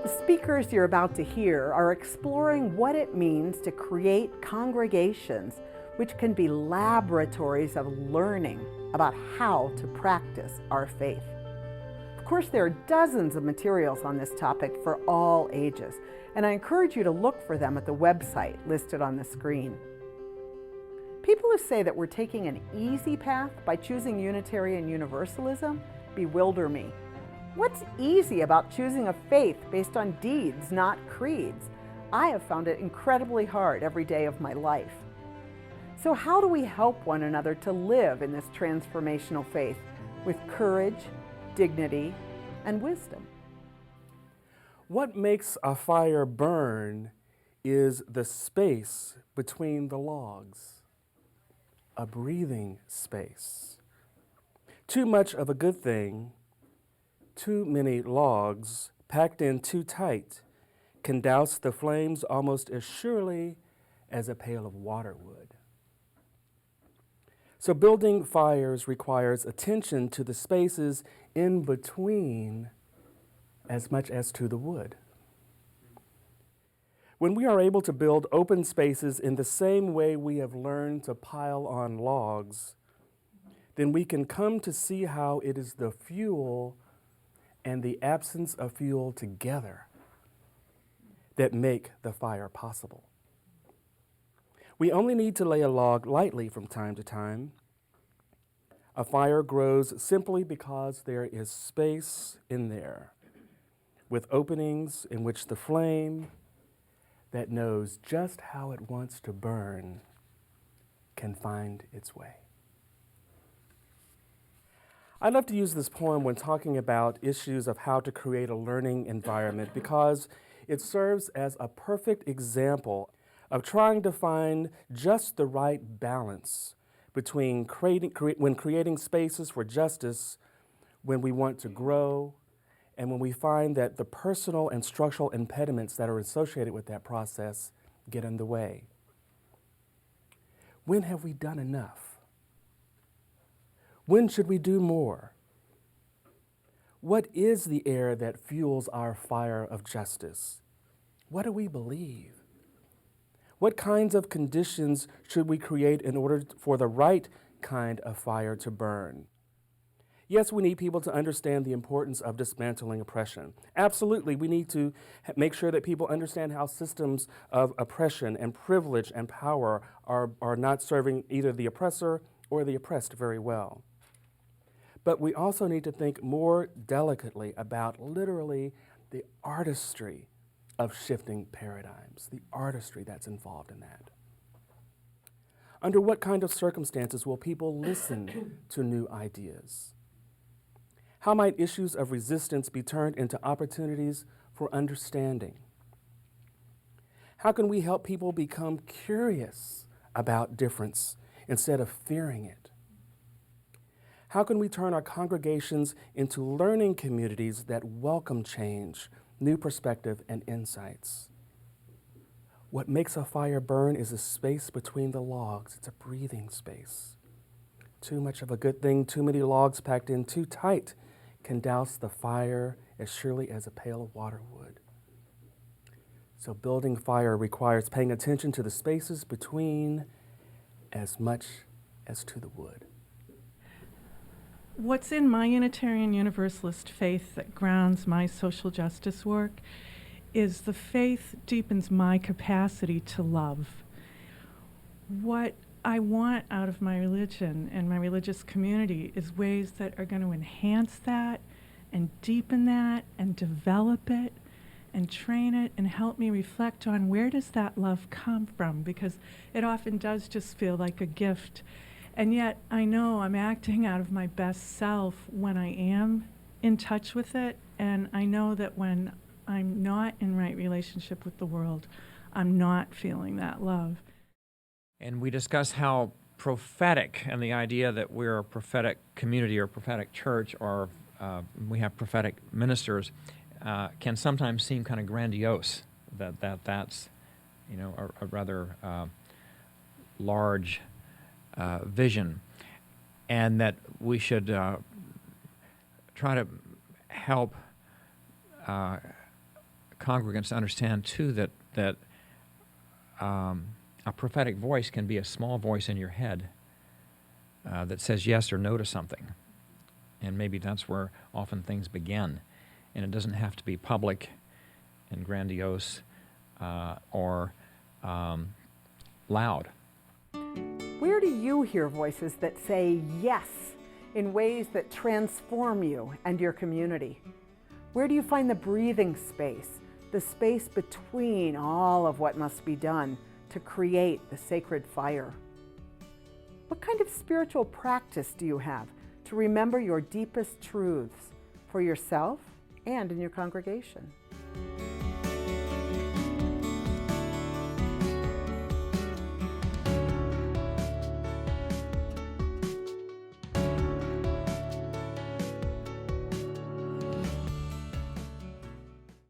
The speakers you're about to hear are exploring what it means to create congregations which can be laboratories of learning about how to practice our faith. Of course, there are dozens of materials on this topic for all ages, and I encourage you to look for them at the website listed on the screen. People who say that we're taking an easy path by choosing Unitarian Universalism bewilder me. What's easy about choosing a faith based on deeds, not creeds? I have found it incredibly hard every day of my life. So how do we help one another to live in this transformational faith with courage, dignity, and wisdom? What makes a fire burn is the space between the logs, a breathing space. Too much of a good thing, too many logs packed in too tight can douse the flames almost as surely as a pail of water would. So building fires requires attention to the spaces in between as much as to the wood. When we are able to build open spaces in the same way we have learned to pile on logs, then we can come to see how it is the fuel and the absence of fuel together that make the fire possible. We only need to lay a log lightly from time to time. A fire grows simply because there is space in there, with openings in which the flame that knows just how it wants to burn can find its way. I love to use this poem when talking about issues of how to create a learning environment because it serves as a perfect example of trying to find just the right balance between creating spaces for justice when we want to grow and when we find that the personal and structural impediments that are associated with that process get in the way. When have we done enough? When should we do more? What is the air that fuels our fire of justice? What do we believe? What kinds of conditions should we create in order for the right kind of fire to burn? Yes, we need people to understand the importance of dismantling oppression. Absolutely, we need to make sure that people understand how systems of oppression and privilege and power are not serving either the oppressor or the oppressed very well. But we also need to think more delicately about literally the artistry of shifting paradigms, the artistry that's involved in that. Under what kind of circumstances will people listen to new ideas? How might issues of resistance be turned into opportunities for understanding? How can we help people become curious about difference instead of fearing it? How can we turn our congregations into learning communities that welcome change, new perspective, and insights? What makes a fire burn is a space between the logs. It's a breathing space. Too much of a good thing, too many logs packed in too tight can douse the fire as surely as a pail of water would. So building fire requires paying attention to the spaces between as much as to the wood. What's in my Unitarian Universalist faith that grounds my social justice work is the faith deepens my capacity to love. What I want out of my religion and my religious community is ways that are going to enhance that and deepen that and develop it and train it and help me reflect on where does that love come from, because it often does just feel like a gift. And yet I know I'm acting out of my best self when I am in touch with it, and I know that when I'm not in right relationship with the world, I'm not feeling that love. And we discuss how prophetic and the idea that we're a prophetic community or prophetic church or we have prophetic ministers can sometimes seem kind of grandiose, that's, you know, a rather large vision, and that we should try to help congregants understand too that a prophetic voice can be a small voice in your head that says yes or no to something, and maybe that's where often things begin, and it doesn't have to be public and grandiose or loud. Where do you hear voices that say yes in ways that transform you and your community? Where do you find the breathing space, the space between all of what must be done to create the sacred fire? What kind of spiritual practice do you have to remember your deepest truths for yourself and in your congregation?